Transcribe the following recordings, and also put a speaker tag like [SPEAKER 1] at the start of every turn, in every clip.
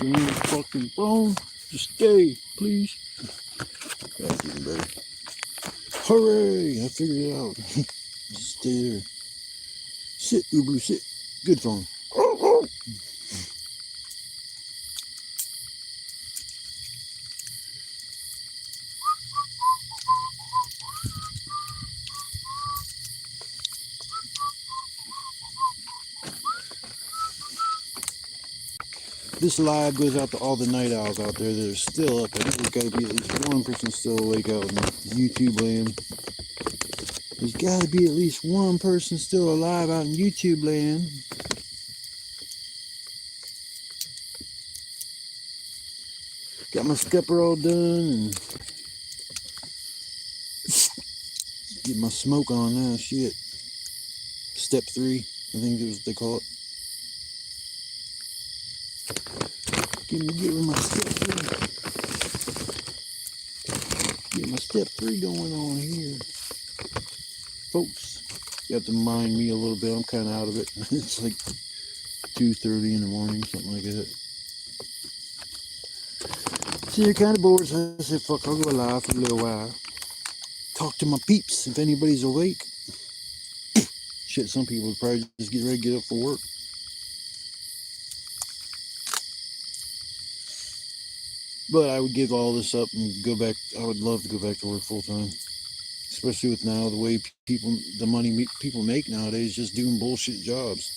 [SPEAKER 1] Damn fucking phone. Just stay, please. That's even better. Hooray! I figured it out. Just stay there. Sit, Ubu, sit. Good phone. This live goes out to all the night owls out there that are still up. I think there's got to be at least one person still awake out in YouTube land. There's got to be at least one person still alive out in YouTube land. Got my scupper all done and get my smoke on now. Shit. Step 3, I think is what they call it. Get my step 3. Get my step 3 going on here. Folks, you have to mind me a little bit. I'm kind of out of it. It's like 2:30 in the morning, something like that. So you're kind of bored, so I said, fuck, I'll go live for a little while. Talk to my peeps if anybody's awake. Shit, some people would probably just get ready to get up for work. But I would give all this up and go back. I would love to go back to work full time. Especially with now the way the money people make nowadays just doing bullshit jobs.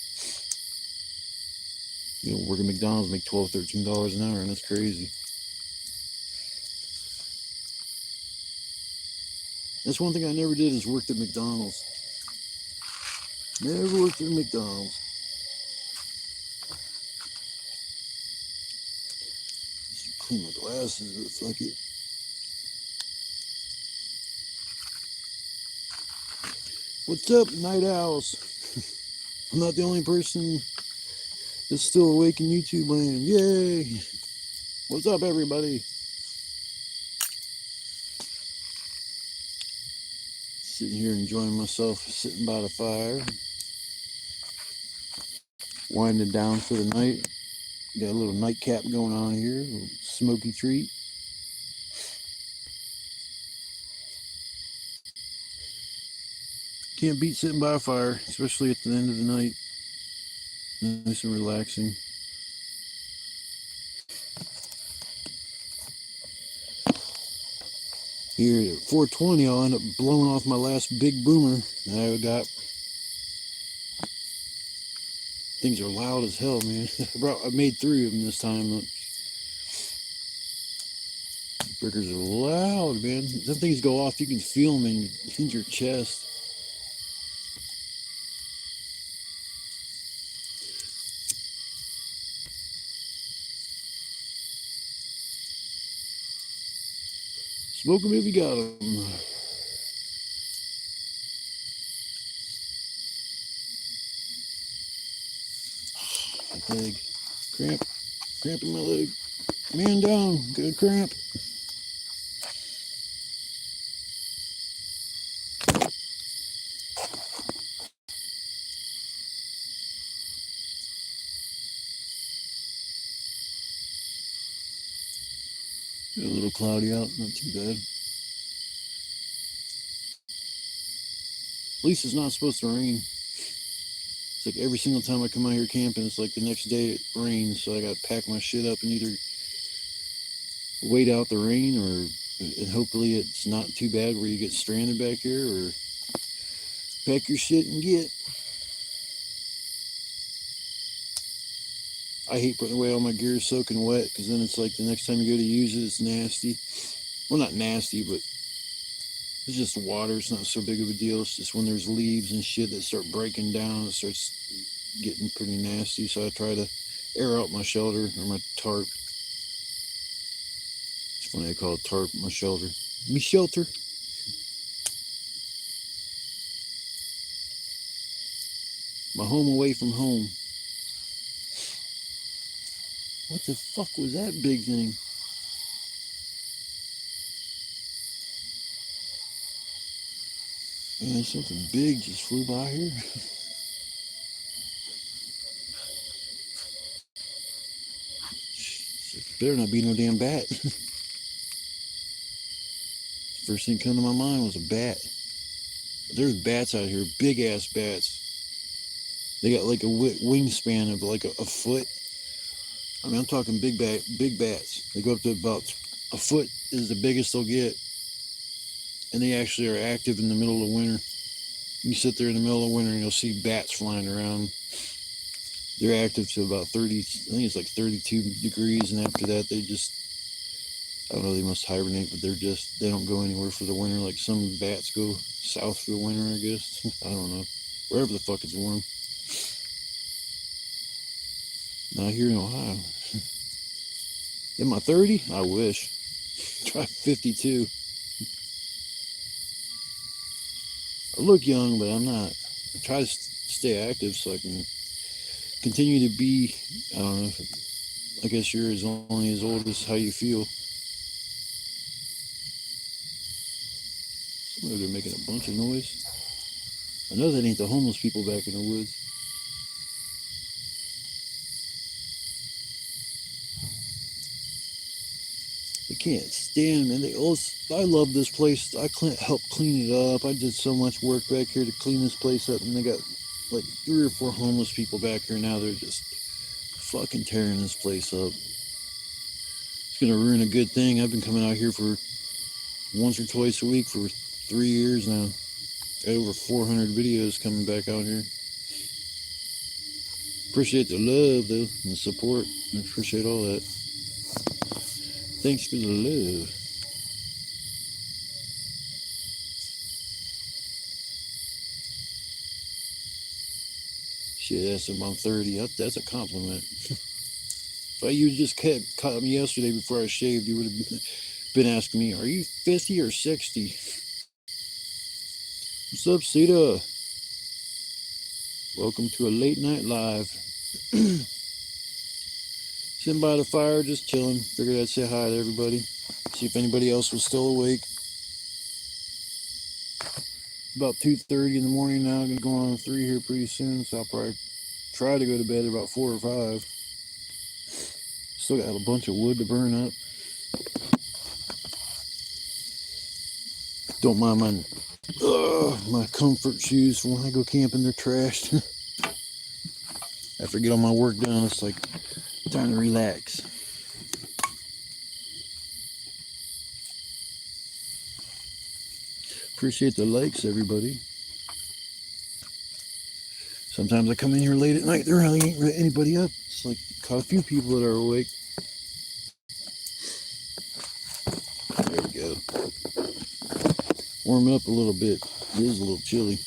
[SPEAKER 1] You know, working McDonald's make $12, $13 an hour, and that's crazy. That's one thing I never did is worked at McDonald's. Never worked at McDonald's. Just clean my glasses, but fuck it. What's up, night owls? I'm not the only person that's still awake in YouTube land. Yay! What's up, everybody? Sitting here enjoying myself, sitting by the fire, winding down for the night. Got a little nightcap going on here, a little smoky treat. Can't beat sitting by a fire, especially at the end of the night. Nice and relaxing. Here at 420, I'll end up blowing off my last big boomer that I got. Things are loud as hell, man. I made 3 of them this time. Look. Breakers are loud, man. Some things go off, you can feel them in your chest. Smoke them if you got them. My leg. Cramp in my leg. Man down, got a cramp. Got a little cloudy out, not too bad. At least it's not supposed to rain. It's like every single time I come out here camping, it's like the next day it rains, so I gotta pack my shit up and either wait out the rain and hopefully it's not too bad where you get stranded back here, or pack your shit and get. I hate putting away all my gear soaking wet, because then it's like the next time you go to use it, it's nasty. Well, not nasty, but it's just water. It's not so big of a deal. It's just when there's leaves and shit that start breaking down, it starts getting pretty nasty. So I try to air out my shelter or my tarp. It's funny I call it tarp my shelter. Me shelter. My home away from home. What the fuck was that big thing? Man, something big just flew by here. Better not be no damn bat. First thing come to my mind was a bat. There's bats out here, big ass bats. They got like a wingspan of like a foot. I mean, I'm talking big bats. They go up to about a foot is the biggest they'll get, and they actually are active in the middle of winter. You sit there in the middle of winter and you'll see bats flying around. They're active to about 30, I think it's like 32 degrees, and after that they just, I don't know, they must hibernate, but they don't go anywhere for the winter. Like some bats go south for the winter, I guess. I don't know. Wherever the fuck it's warm. Not here in Ohio. Am I 30? I wish. Try 52. I look young, but I'm not. I try to stay active so I can continue to be, I don't know, I guess you're only as old as how you feel. They're making a bunch of noise. I know that ain't the homeless people back in the woods. They can't stand, man. I love this place. I helped clean it up. I did so much work back here to clean this place up, and they got like 3 or 4 homeless people back here now. They're just fucking tearing this place up. It's gonna ruin a good thing. I've been coming out here for once or twice a week for 3 years now. Got over 400 videos coming back out here. Appreciate the love though, and the support. I appreciate all that. Thanks for the love. Shit, that's I'm 30. That's a compliment. If you just caught me yesterday before I shaved, you would have been asking me, are you 50 or 60? What's up, Sita? Welcome to a late night live. Sitting by the fire, just chilling. Figured I'd say hi to everybody. See if anybody else was still awake. About 2:30 in the morning now. I'm going to go on 3 here pretty soon, so I'll probably try to go to bed at about 4 or 5. Still got a bunch of wood to burn up. Don't mind my comfort shoes when I go camping. They're trashed. After I get all my work done, it's like time to relax. Appreciate the likes, everybody. Sometimes I come in here late at night. There really ain't anybody up. It's like caught a few people that are awake. There we go. Warming up a little bit. It is a little chilly.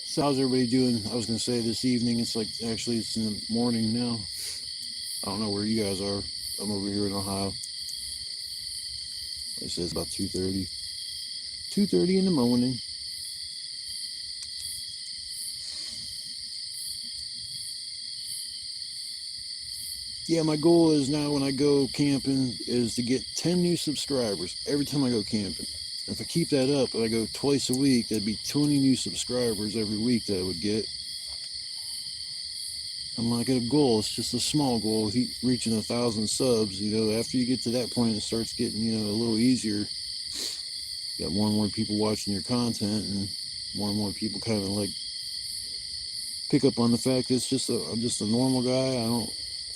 [SPEAKER 1] So how's everybody doing? I was going to say this evening. It's like, actually, it's in the morning now. I don't know where you guys are. I'm over here in Ohio. It says about 2:30. 2:30 in the morning. Yeah, my goal is now when I go camping is to get 10 new subscribers every time I go camping. If I keep that up and I go twice a week, that'd be 20 new subscribers every week that I would get. I'm not got a goal. It's just a small goal. Reaching 1,000 subs, after you get to that point, it starts getting, a little easier. You got more and more people watching your content, and more people kind of like pick up on the fact that I'm just a normal guy. I don't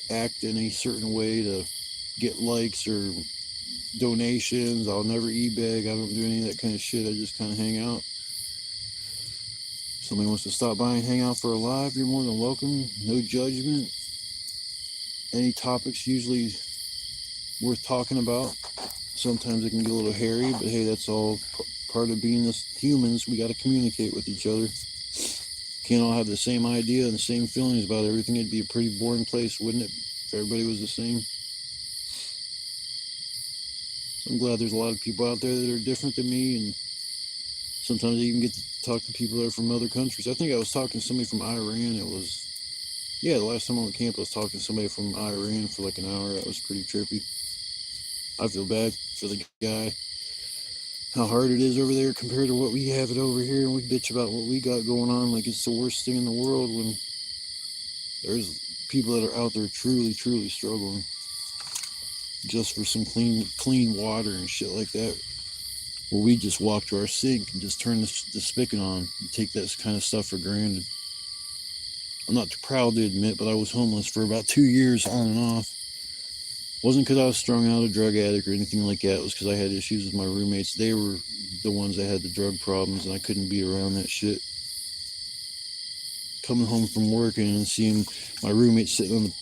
[SPEAKER 1] act in a certain way to get likes or donations. I'll never e-beg. I don't do any of that kind of shit. I just kind of hang out. If somebody wants to stop by and hang out for a live, you're more than welcome. No judgment. Any topics usually worth talking about. Sometimes it can get a little hairy, but hey, that's all part of being this humans. We got to communicate with each other. Can't all have the same idea and the same feelings about everything. It'd be a pretty boring place, wouldn't it, if everybody was the same? I'm glad there's a lot of people out there that are different than me, and sometimes I even get to talk to people that are from other countries. I think I was talking to somebody from Iran. The last time I went camp, I was talking to somebody from Iran for like an hour. That was pretty trippy. I feel bad for the guy. How hard it is over there compared to what we have it over here, and we bitch about what we got going on like it's the worst thing in the world when there's people that are out there truly, truly struggling just for some clean water and shit like that. Where we just walk to our sink and just turn the spigot on and take that kind of stuff for granted. I'm not too proud to admit, but I was homeless for about 2 years on and off. Wasn't because I was strung out, a drug addict or anything like that. It was because I had issues with my roommates. They were the ones that had the drug problems, and I couldn't be around that shit. Coming home from work and seeing my roommate sitting on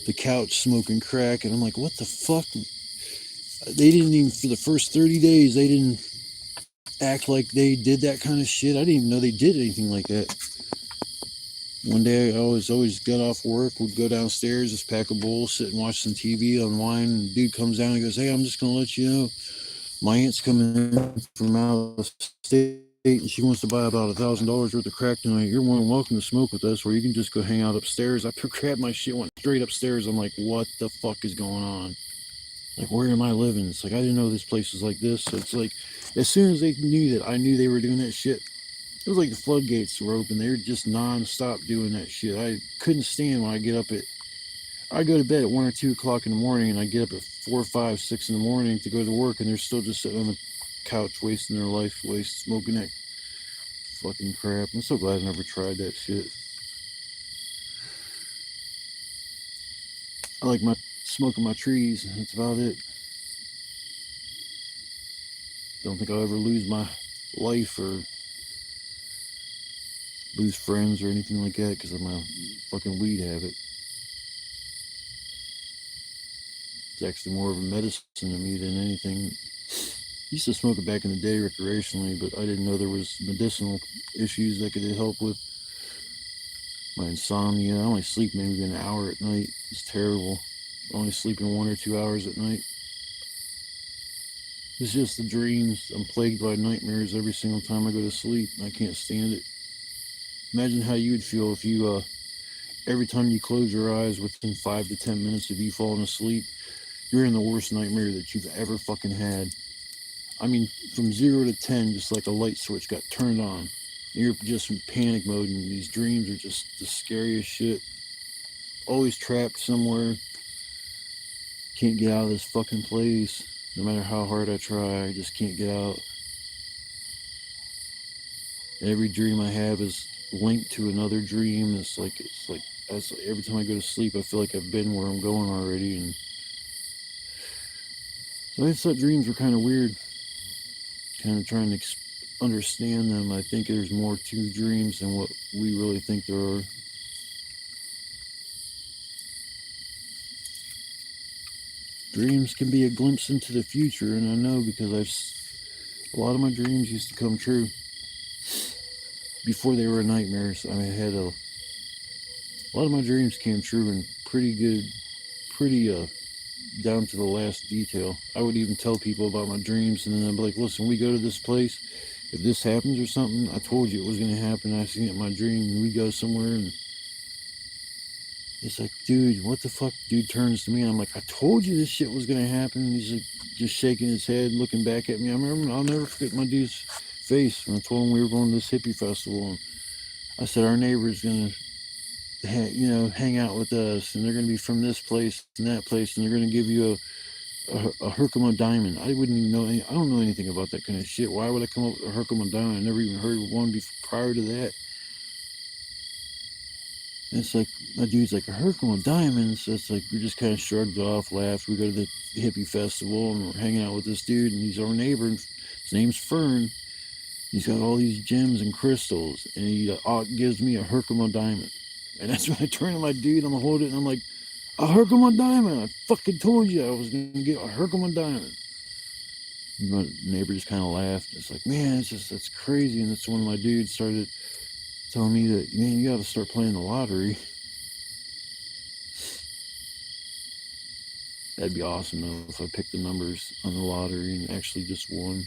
[SPEAKER 1] the couch smoking crack, and I'm like, what the fuck? They didn't even, for the first 30 days, they didn't act like they did that kind of shit. I didn't even know they did anything like that. One day I always got off work, would go downstairs, just pack a bowl, sit and watch some TV, unwind, and the dude comes down and goes, hey, I'm just going to let you know, my aunt's coming in from out of state, and she wants to buy about $1,000 worth of crack tonight. You're more than welcome to smoke with us, or you can just go hang out upstairs. I grabbed my shit, went straight upstairs. I'm like, what the fuck is going on? Like, where am I living? It's like, I didn't know this place was like this. So it's like, as soon as they knew that, I knew they were doing that shit. It was like the floodgates were open. They were just non-stop doing that shit. I couldn't stand when I go to bed at 1 or 2 o'clock in the morning, and I get up at 4, 5, 6 in the morning to go to work, and they're still just sitting on the couch wasting their life, smoking that fucking crap. I'm so glad I never tried that shit. I like smoking my trees, and that's about it. Don't think I'll ever lose my life or lose friends or anything like that because of my fucking weed habit. It's actually more of a medicine to me than anything. I used to smoke it back in the day recreationally, but I didn't know there was medicinal issues that could help with my insomnia. I only sleep maybe an hour at night. It's terrible. Only sleeping 1 or 2 hours at night. It's just the dreams. I'm plagued by nightmares every single time I go to sleep. I can't stand it. Imagine how you would feel if you, every time you close your eyes within 5 to 10 minutes of you falling asleep, you're in the worst nightmare that you've ever fucking had. I mean, from 0 to 10, just like a light switch got turned on. You're just in panic mode, and these dreams are just the scariest shit. Always trapped somewhere. Can't get out of this fucking place. No matter how hard I try, I just can't get out. Every dream I have is linked to another dream. It's like every time I go to sleep, I feel like I've been where I'm going already. And so I thought dreams were kind of weird. Kind of trying to understand them. I think there's more to dreams than what we really think there are. Dreams can be a glimpse into the future, and I know because a lot of my dreams used to come true before they were nightmares. I had a lot of my dreams came true and pretty down to the last detail. I would even tell people about my dreams, and then I'd be like, listen, we go to this place, if this happens or something, I told you it was going to happen. I seen it in my dream, and we go somewhere, and it's like, dude, what the fuck? Dude turns to me, and I'm like, I told you this shit was going to happen. And he's like, just shaking his head, looking back at me. I'll never forget my dude's face when I told him we were going to this hippie festival, and I said, our neighbor's going to hang out with us, and they're going to be from this place and that place, and they're going to give you a Herkimer diamond. I wouldn't even know I don't know anything about that kind of shit. Why would I come up with a Herkimer diamond? I never even heard of one prior to that. And it's like, my dude's like, a Herkimer diamond. So it's like, we just kind of shrugged off, laughed. We go to the hippie festival, and we're hanging out with this dude, and he's our neighbor, and his name's Fern. He's got all these gems and crystals, and he gives me a Herkimer diamond. And that's when I turn to my dude, I'm holding it, and I'm like, a Herkimer diamond. I fucking told you I was going to get a Herkimer diamond. My neighbor just kind of laughed. It's like, man, that's crazy. And that's when my dude started telling me that, man, you got to start playing the lottery. That'd be awesome though if I picked the numbers on the lottery and actually just won.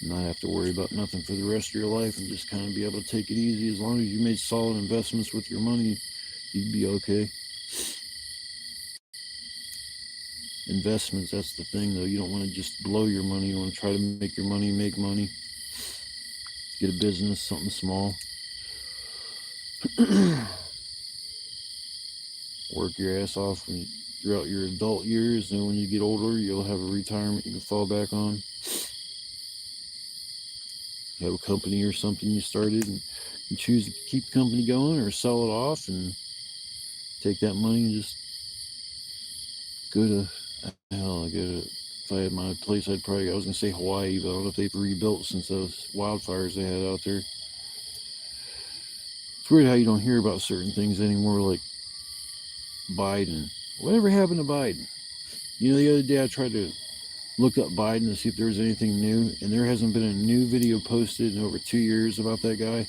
[SPEAKER 1] Not have to worry about nothing for the rest of your life and just kind of be able to take it easy. As long as you made solid investments with your money, you'd be okay. Investments, that's the thing though. You don't want to just blow your money. You want to try to make your money make money. Get a business, something small. Work your ass off throughout your adult years, and when you get older, you'll have a retirement you can fall back on. You have a company or something you started, and you choose to keep the company going or sell it off and take that money and just go to if I had my place, I was going to say Hawaii, but I don't know if they've rebuilt since those wildfires they had out there. It's weird how you don't hear about certain things anymore, like Biden. Whatever happened to Biden? You know, the other day I tried to look up Biden to see if there was anything new, and there hasn't been a new video posted in over 2 years about that guy.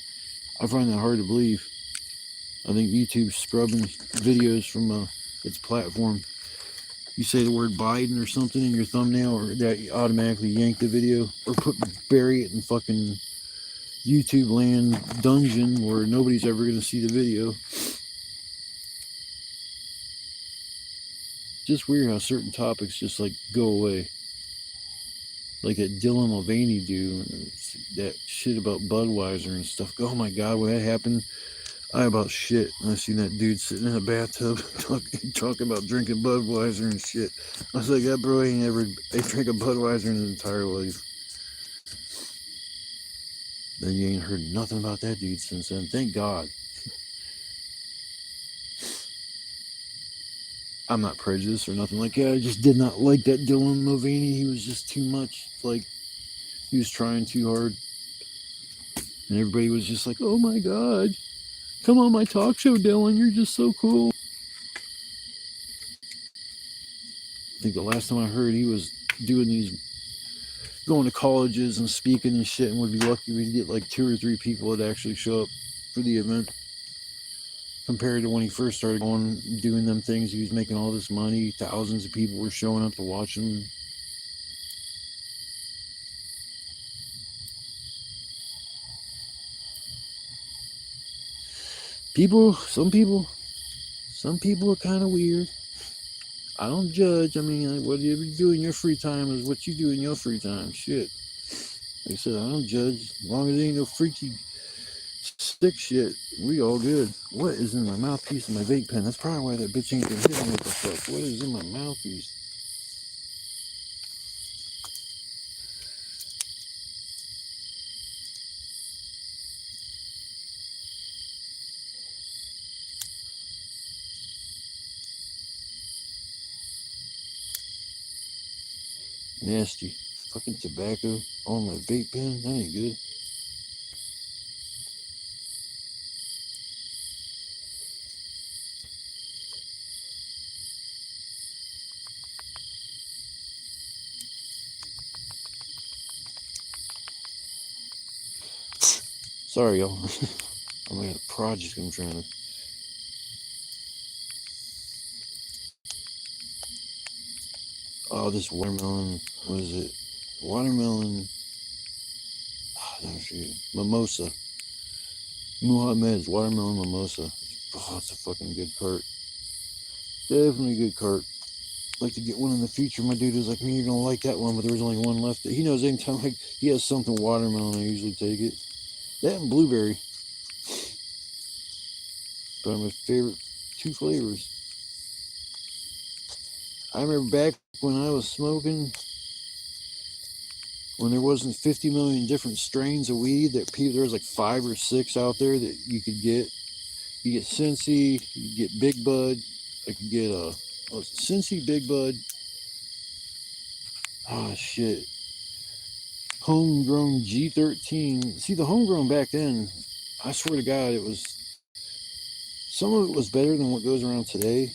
[SPEAKER 1] I find that hard to believe. I think YouTube's scrubbing videos from its platform. You say the word Biden or something in your thumbnail, or that automatically yank the video, or bury it in fucking YouTube land dungeon where nobody's ever going to see the video. Just weird how certain topics just like go away. Like that Dylan Mulvaney dude, that shit about Budweiser and stuff. Oh my god, when that happened, I about shit. I seen that dude sitting in a bathtub talking about drinking Budweiser and shit. I was like, that bro ain't ever drank a Budweiser in his entire life. Then you ain't heard nothing about that dude since then. Thank God. I'm not prejudiced or nothing like that. I just did not like that Dylan Mulvaney. He was just too much. Like, he was trying too hard. And everybody was just like, oh my God. Come on my talk show, Dylan. You're just so cool. I think the last time I heard he was doing going to colleges and speaking and shit, and would be lucky we'd get like 2 or 3 people that actually show up for the event. Compared to when he first started doing them things, he was making all this money. Thousands of people were showing up to watch him. Some people are kind of weird. I don't judge. I mean, what you do in your free time is what you do in your free time. Shit. Like I said, I don't judge. As long as there ain't no freaky stick shit, we all good. What is in my mouthpiece of my vape pen? That's probably why that bitch ain't been hitting. What the fuck? What is in my mouthpiece? Nasty. Fucking tobacco on my vape pen? That ain't good. Sorry, y'all. I got a project I'm trying to. Oh, this watermelon. What is it? Watermelon. Oh, mimosa. Muhammad's watermelon mimosa. Oh, it's a fucking good cart. Definitely a good cart. Like to get one in the future. My dude was like, man, you're gonna like that one, but there was only one left. He knows anytime like he has something watermelon, I usually take it. That and blueberry. But my favorite 2 flavors. I remember back when I was smoking, when there wasn't 50 million different strains of weed, that there was like 5 or 6 out there that you could get. You get Cincy, you get Big Bud. I could get Cincy, Big Bud. Oh shit. Homegrown G13. See, the homegrown back then, I swear to God, some of it was better than what goes around today.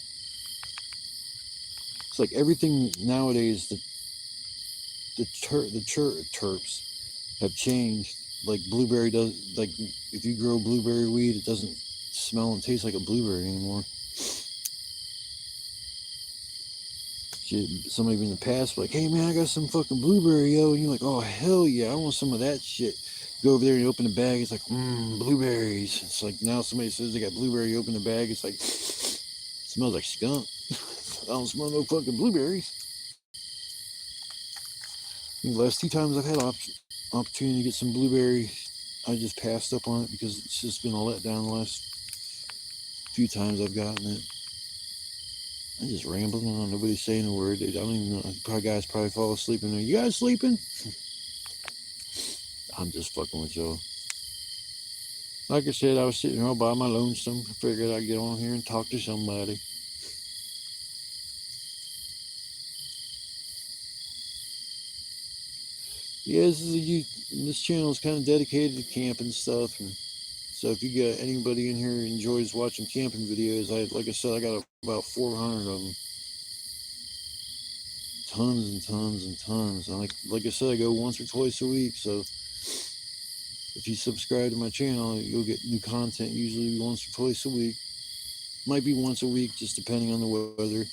[SPEAKER 1] It's like everything nowadays, terps have changed. Like blueberry does, like if you grow blueberry weed, it doesn't smell and taste like a blueberry anymore. Shit, somebody in the past like, hey man, I got some fucking blueberry, yo, and you're like, oh hell yeah, I want some of that shit. Go over there and you open the bag, it's like, blueberries. It's like now somebody says they got blueberry, you open the bag, it's like, it smells like skunk. I don't smell no fucking blueberries. The last 2 times I've had opportunity to get some blueberry, I just passed up on it because it's just been a letdown the last few times I've gotten it. I'm just rambling on. Nobody's saying a word. I don't even know. Guys probably fall asleep in there. You guys sleeping? I'm just fucking with y'all. Like I said, I was sitting here all by my lonesome. I figured I'd get on here and talk to somebody. Yeah, this channel is kind of dedicated to camping stuff, and so if you got anybody in here who enjoys watching camping videos, like I said, I got about 400 of them, tons and tons and tons. And like I said, I go once or twice a week, so if you subscribe to my channel, you'll get new content usually once or twice a week. Might be once a week, just depending on the weather.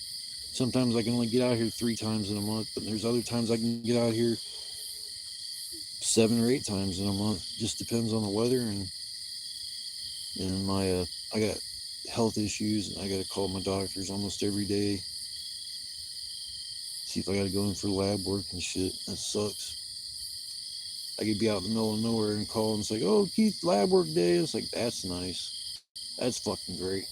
[SPEAKER 1] Sometimes I can only get out here 3 times in a month, but there's other times I can get out here 7 or 8 times in a month. Just depends on the weather and my I got health issues and I got to call my doctors almost every day. See if I got to go in for lab work and shit. That sucks. I could be out in the middle of nowhere and call and say, "Oh, Keith, lab work day." It's like, that's nice. That's fucking great.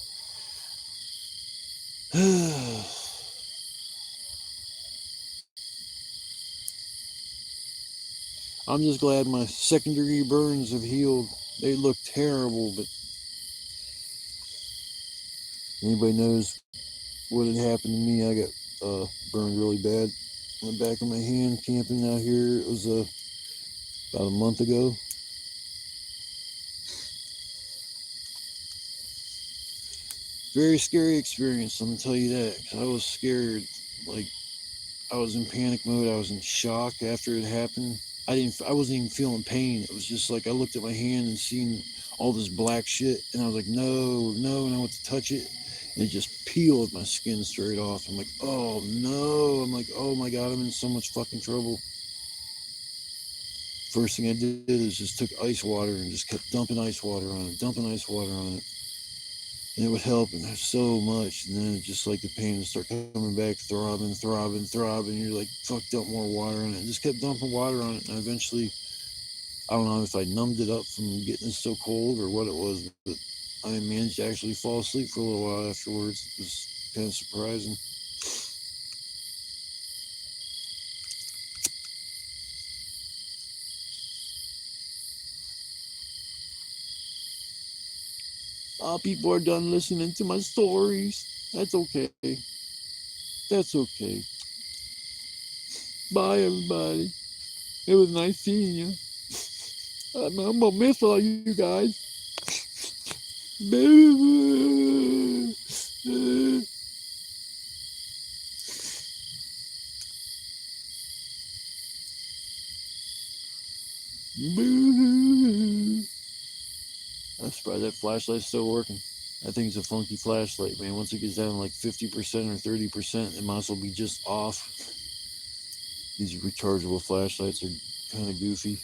[SPEAKER 1] I'm just glad my second-degree burns have healed. They look terrible, but anybody knows what had happened to me. I got burned really bad on the back of my hand camping out here. It was about a month ago. Very scary experience, I'm gonna tell you that, because I was scared. Like, I was in panic mode. I was in shock after it happened. I wasn't even feeling pain. It was just like I looked at my hand and seen all this black shit, and I was like, no, and I went to touch it, and it just peeled my skin straight off. I'm like, oh no. I'm like, oh my god, I'm in so much fucking trouble. First thing I did is just took ice water and just kept dumping ice water on it, and it would help, and so much. And then it just like the pain would start coming back, throbbing. You're like, fuck, dump more water on it. And just kept dumping water on it, and eventually, I don't know if I numbed it up from getting it so cold or what it was, but I managed to actually fall asleep for a little while afterwards. It was kind of surprising. People are done listening to my stories. That's okay. That's okay. Bye, everybody. It was nice seeing you. I'm gonna miss all you guys. I'm surprised that flashlight's still working. I think it's a funky flashlight, man. Once it gets down to like 50% or 30%, it might as well be just off. These rechargeable flashlights are kind of goofy.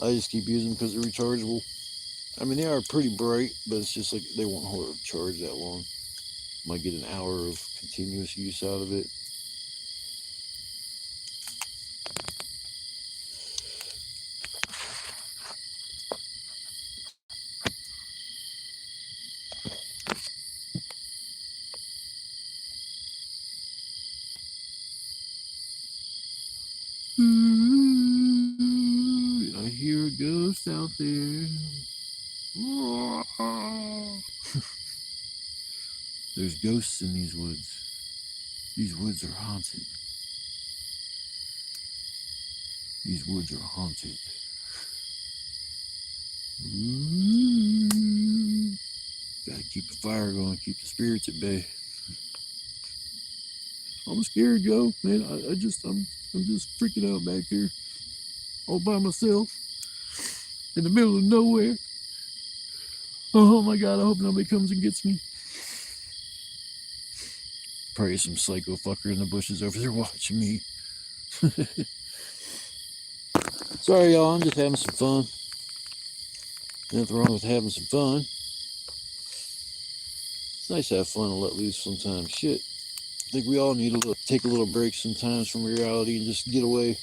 [SPEAKER 1] I just keep using them because they're rechargeable. I mean, they are pretty bright, but it's just like they won't hold a charge that long. Might get an hour of continuous use out of it. I hear a ghost out there. There's ghosts in these woods. These woods are haunted. These woods are haunted. Gotta keep the fire going, keep the spirits at bay. I'm scared, yo, man. I'm just freaking out back here, all by myself, in the middle of nowhere. Oh my God, I hope nobody comes and gets me. Probably some psycho fucker in the bushes over there watching me. Sorry, y'all, I'm just having some fun. Nothing wrong with having some fun. It's nice to have fun and let loose sometimes. Shit. I think we all need to take a little break sometimes from reality and just get away.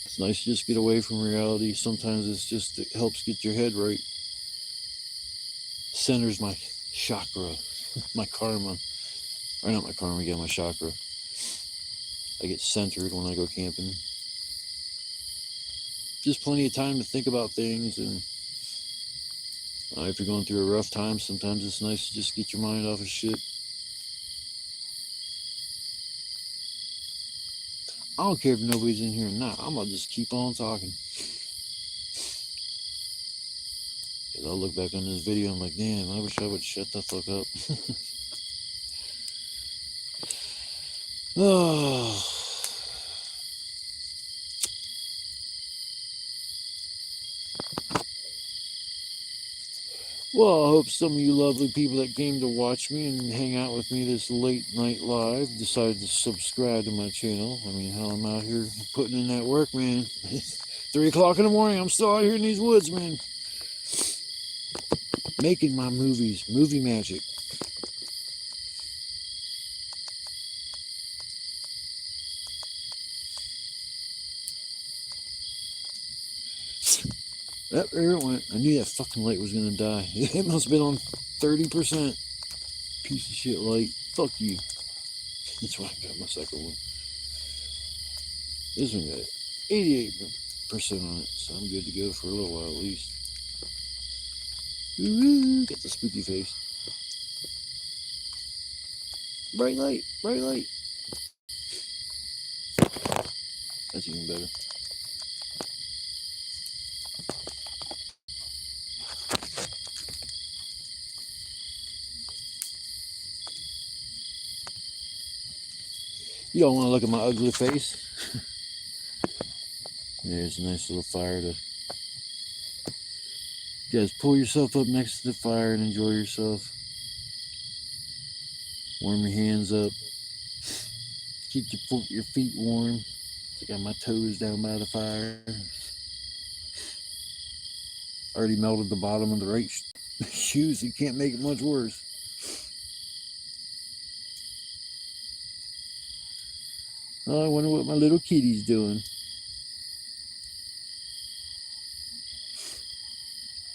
[SPEAKER 1] It's nice to just get away from reality. Sometimes it helps get your head right. Centers my chakra, my karma. Or not my karma, yeah, my chakra. I get centered when I go camping. Just plenty of time to think about things, and if you're going through a rough time, sometimes it's nice to just get your mind off of shit. I don't care if nobody's in here or not. I'm gonna just keep on talking. Cause I'll look back on this video and I'm like, damn, I wish I would shut the fuck up. Oh. Well, I hope some of you lovely people that came to watch me and hang out with me this late night live decided to subscribe to my channel. I mean, hell, I'm out here putting in that work, man. 3 o'clock in the morning, I'm still out here in these woods, man. Making my movies, movie magic. That there it went. I knew that fucking light was gonna die. It must have been on 30%. Piece of shit light. Fuck you. That's why I got my second one. This one got 88% on it, so I'm good to go for a little while at least. Ooh, get the spooky face. Bright light, bright light. That's even better. You don't want to look at my ugly face. There's a nice little fire to... You guys pull yourself up next to the fire and enjoy yourself. Warm your hands up. Keep your feet warm. I got my toes down by the fire. Already melted the bottom of the right shoes. You can't make it much worse. Oh, I wonder what my little kitty's doing.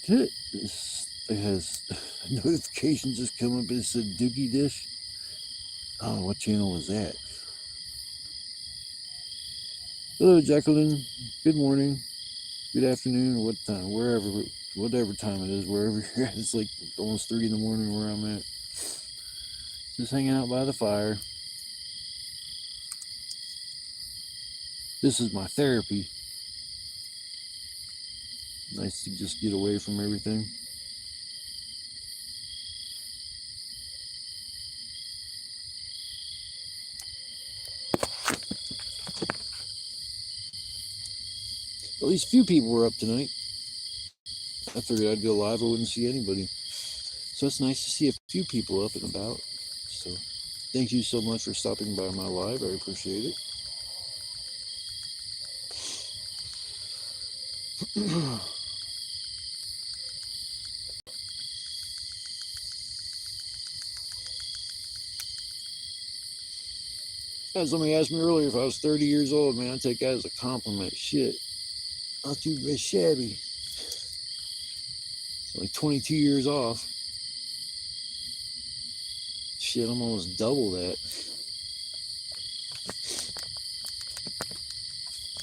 [SPEAKER 1] It has a notification just come up. It said Dookie Dish. Oh, what channel was that? Hello, Jacqueline. Good morning. Good afternoon, or what time? Whatever time it is, wherever you're at. It's like almost 3 in the morning where I'm at. Just hanging out by the fire. This is my therapy. Nice to just get away from everything. At least a few people were up tonight. I figured I'd go live, I wouldn't see anybody. So it's nice to see a few people up and about. So thank you so much for stopping by my live. I appreciate it. Somebody asked me earlier if I was 30 years old, man. I take that as a compliment. Shit. Not too shabby. It's like 22 years off. Shit, I'm almost double that.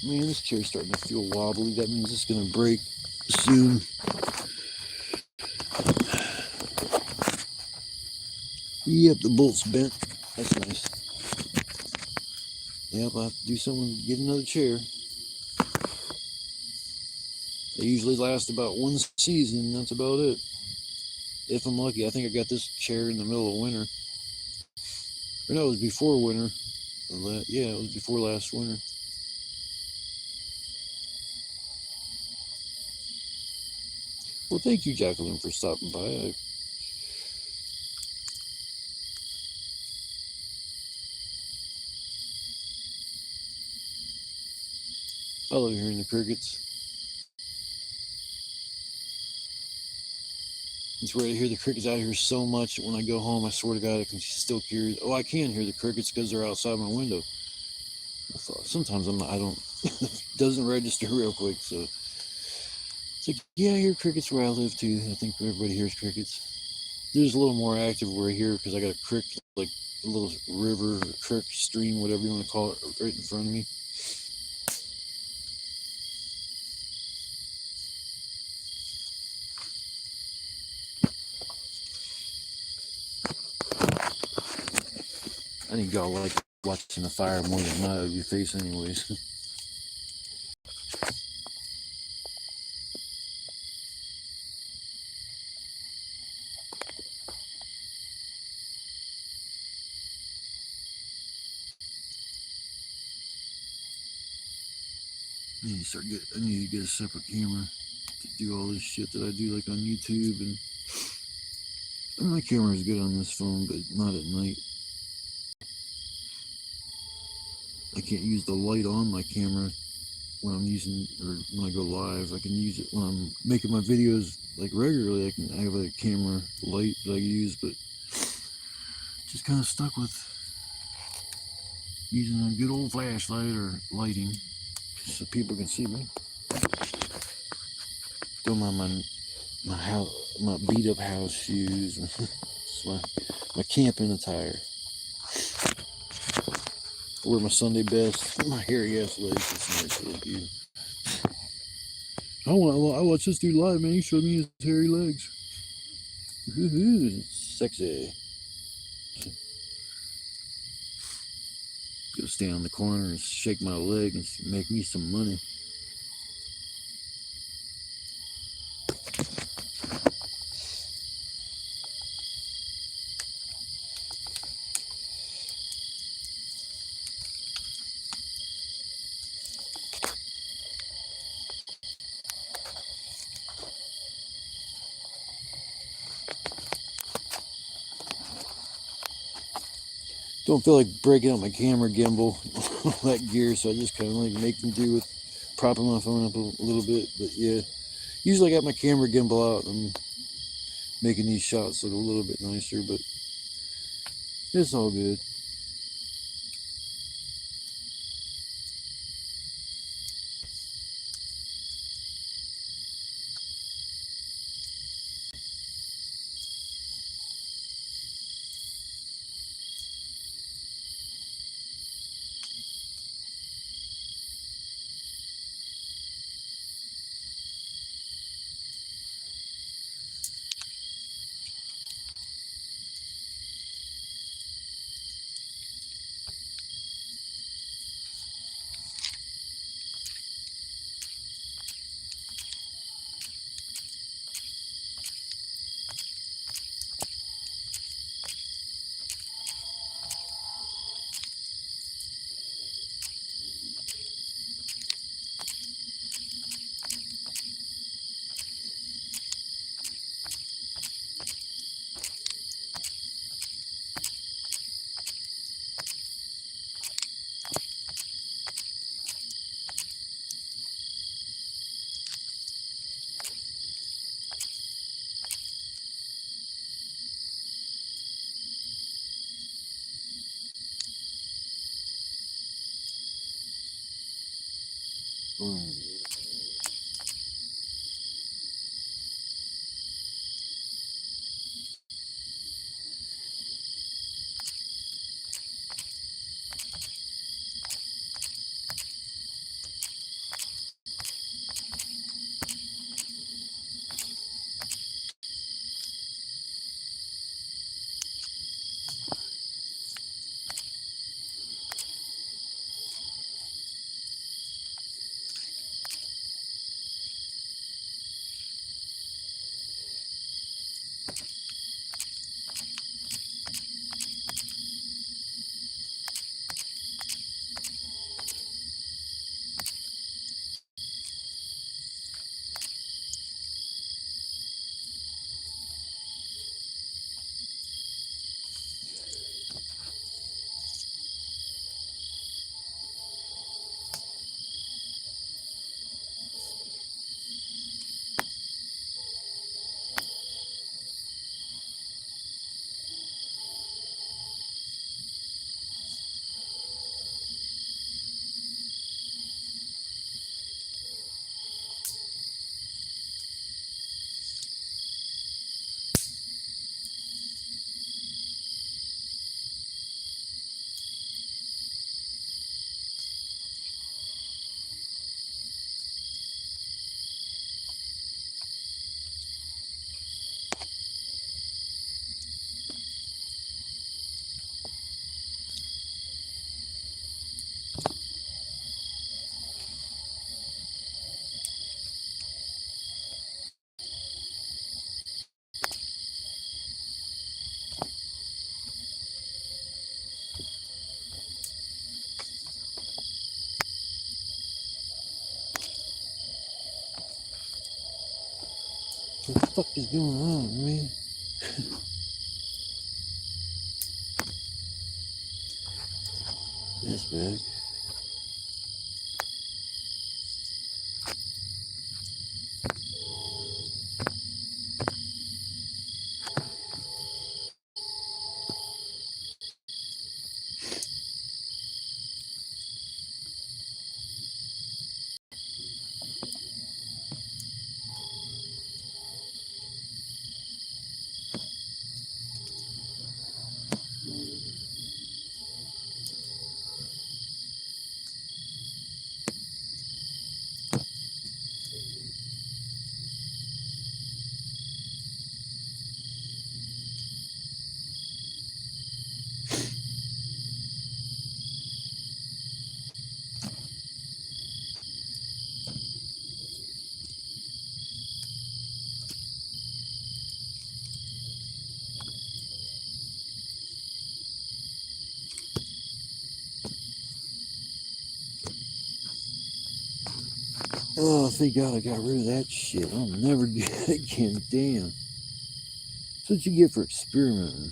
[SPEAKER 1] Man, this chair's starting to feel wobbly. That means it's going to break soon. Yep, the bolt's bent. That's nice. Yep, I'll have to do something to get another chair. They usually last about one season. That's about it. If I'm lucky. I think I got this chair in the middle of winter. Or no, it was before winter. Yeah, it was before last winter. Well, thank you, Jacqueline, for stopping by. I love hearing the crickets. It's weird. I hear the crickets out here so much that when I go home, I swear to God, I can still hear. Oh, I can hear the crickets because they're outside my window. Sometimes I don't. Doesn't register real quick. So it's like, yeah, I hear crickets where I live too. I think everybody hears crickets. There's a little more active where I hear because I got a creek, like a little river, creek, stream, whatever you want to call it, right in front of me. I think y'all like watching the fire more than my ugly face, anyways. I need to get a separate camera to do all this shit that I do, like on YouTube. And my camera is good on this phone, but not at night. I can't use the light on my camera when I'm using, or when I go live. I can use it when I'm making my videos like regularly. I have a camera light that I use, but just kind of stuck with using a good old flashlight or lighting so people can see me. Don't mind my beat up house shoes. my camping attire. I wear my Sunday best. My hairy ass legs. It's nice little dude. I watched this dude live, man. He showed me his hairy legs. Sexy. Go stand on the corner and shake my leg and make me some money. Don't feel like breaking up my camera gimbal, all that gear, so I just kind of like make them do with propping my phone up a little bit. But yeah, usually I got my camera gimbal out and making these shots look a little bit nicer, but it's all good. fuck is going on, man? That's bad. Oh, thank God I got rid of that shit. I'll never do that again. Damn. That's what you get for experimenting.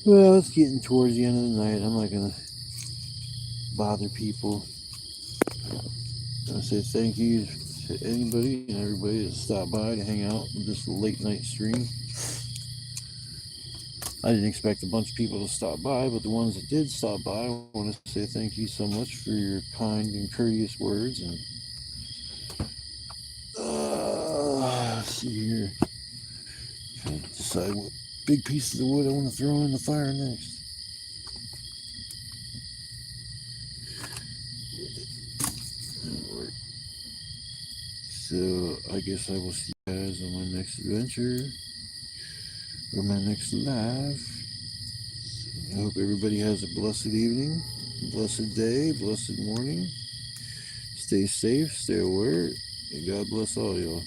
[SPEAKER 1] Well, it's getting towards the end of the night. I'm not going to bother people. I say thank you to anybody and everybody that stopped by to hang out with this late night stream. I didn't expect a bunch of people to stop by, but the ones that did stop by, I want to say thank you so much for your kind and courteous words. And let's see here. Trying to decide what big pieces of wood I want to throw in the fire next. So I guess I will see you guys on my next adventure or my next live. I hope everybody has a blessed evening, blessed day, blessed morning. Stay safe, stay aware, and God bless all y'all.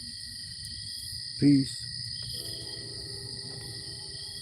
[SPEAKER 1] Peace.